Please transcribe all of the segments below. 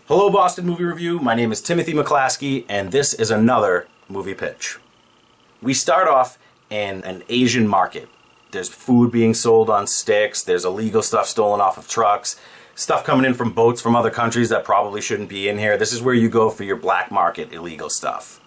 Hello Boston Movie Review, my name is Timothy McKlasky, and this is another movie pitch. We start off in an Asian market. There's food being sold on sticks, there's illegal stuff stolen off of trucks, stuff coming in from boats from other countries that probably shouldn't be in here. This is where you go for your black market illegal stuff.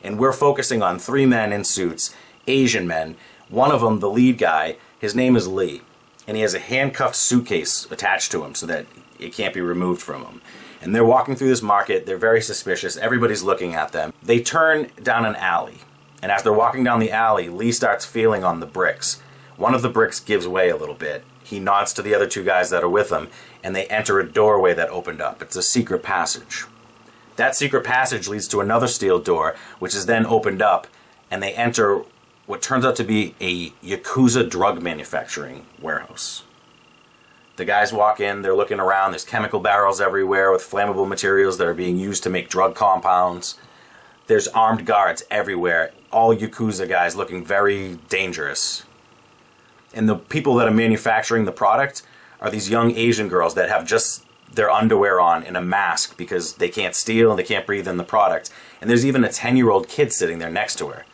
And we're focusing on three men in suits, Asian men. One of them, the lead guy, his name is Lee, and he has a handcuffed suitcase attached to him so that it can't be removed from him. And they're walking through this market, they're very suspicious, everybody's looking at them. They turn down an alley, and as they're walking down the alley, Lee starts feeling on the bricks. One of the bricks gives way a little bit. He nods to the other two guys that are with him, and they enter a doorway that opened up. It's a secret passage. That secret passage leads to another steel door, which is then opened up, and they enter what turns out to be a Yakuza drug manufacturing warehouse. The guys walk in, they're looking around, there's chemical barrels everywhere with flammable materials that are being used to make drug compounds. There's armed guards everywhere, all Yakuza guys looking very dangerous. And the people that are manufacturing the product are these young Asian girls that have just their underwear on and a mask because they can't steal and they can't breathe in the product. And there's even a 10-year-old kid sitting there next to her.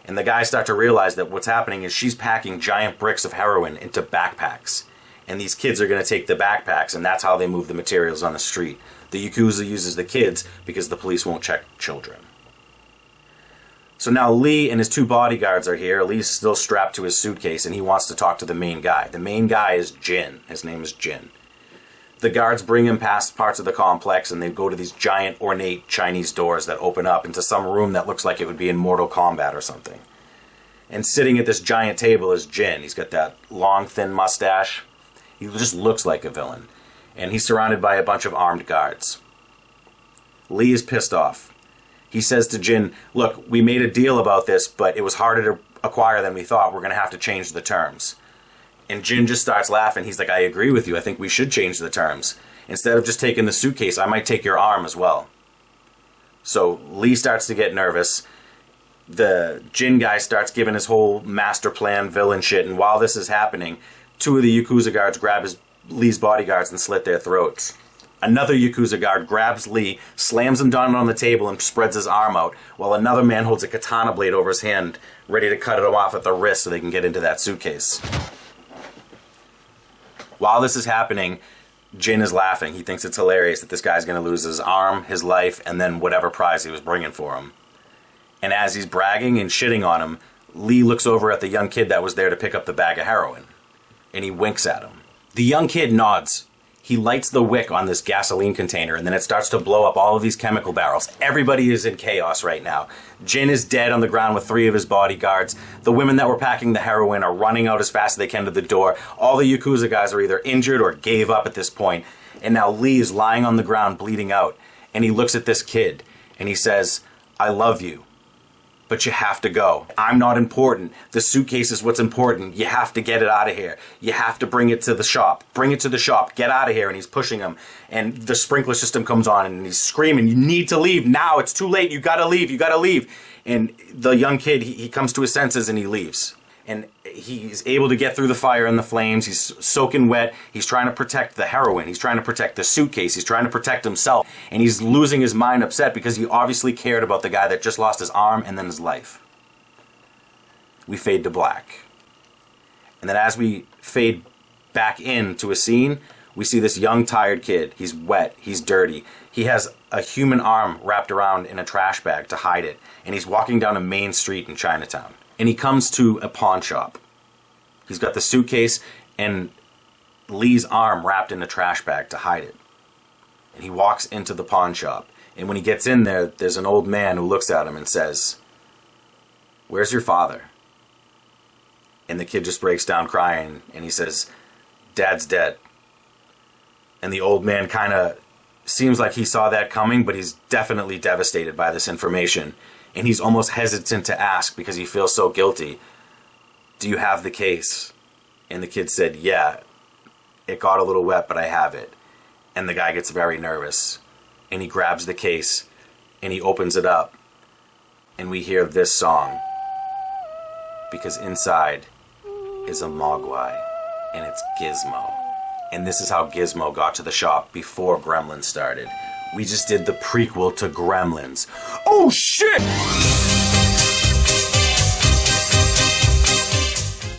And the guys start to realize that what's happening is she's packing giant bricks of heroin into backpacks. And these kids are going to take the backpacks, and that's how they move the materials on the street. The Yakuza uses the kids because the police won't check children. So now Lee and his two bodyguards are here. Lee's still strapped to his suitcase, and he wants to talk to the main guy. The main guy is Jin. His name is Jin. The guards bring him past parts of the complex, and they go to these giant, ornate Chinese doors that open up into some room that looks like it would be in Mortal Kombat or something. And sitting at this giant table is Jin. He's got that long, thin mustache. He just looks like a villain. And he's surrounded by a bunch of armed guards. Lee is pissed off. He says to Jin, look, we made a deal about this, but it was harder to acquire than we thought. We're going to have to change the terms. And Jin just starts laughing. He's like, I agree with you. I think we should change the terms. Instead of just taking the suitcase, I might take your arm as well. So Lee starts to get nervous. The Jin guy starts giving his whole master plan villain shit. And while this is happening, two of the Yakuza guards grab Lee's bodyguards and slit their throats. Another Yakuza guard grabs Lee, slams him down on the table and spreads his arm out, while another man holds a katana blade over his hand, ready to cut it off at the wrist so they can get into that suitcase. While this is happening, Jin is laughing. He thinks it's hilarious that this guy's going to lose his arm, his life, and then whatever prize he was bringing for him. And as he's bragging and shitting on him, Lee looks over at the young kid that was there to pick up the bag of heroin. And he winks at him. The young kid nods. He lights the wick on this gasoline container, and then it starts to blow up all of these chemical barrels. Everybody is in chaos right now. Jin is dead on the ground with three of his bodyguards. The women that were packing the heroin are running out as fast as they can to the door. All the Yakuza guys are either injured or gave up at this point. And now Lee is lying on the ground bleeding out. And he looks at this kid, and he says, I love you. But you have to go. I'm not important. The suitcase is what's important. You have to get it out of here. You have to bring it to the shop. Bring it to the shop. Get out of here. And he's pushing him. And the sprinkler system comes on and he's screaming, you need to leave now. It's too late. You gotta leave. You gotta leave. And the young kid, he comes to his senses and he leaves. And he's able to get through the fire and the flames. He's soaking wet. He's trying to protect the heroin. He's trying to protect the suitcase. He's trying to protect himself. And he's losing his mind upset because he obviously cared about the guy that just lost his arm and then his life. We fade to black. And then as we fade back into a scene, we see this young, tired kid. He's wet. He's dirty. He has a human arm wrapped around in a trash bag to hide it. And he's walking down a main street in Chinatown. And he comes to a pawn shop. He's got the suitcase and Lee's arm wrapped in a trash bag to hide it. And he walks into the pawn shop. And when he gets in there, there's an old man who looks at him and says, where's your father? And the kid just breaks down crying and he says, Dad's dead. And the old man kind of seems like he saw that coming, but he's definitely devastated by this information. And he's almost hesitant to ask because he feels so guilty. Do you have the case? And the kid said, yeah, it got a little wet, but I have it. And the guy gets very nervous. And he grabs the case and he opens it up. And we hear this song. Because inside is a Mogwai. And it's Gizmo. And this is how Gizmo got to the shop before Gremlin started. We just did the prequel to Gremlins. Oh shit!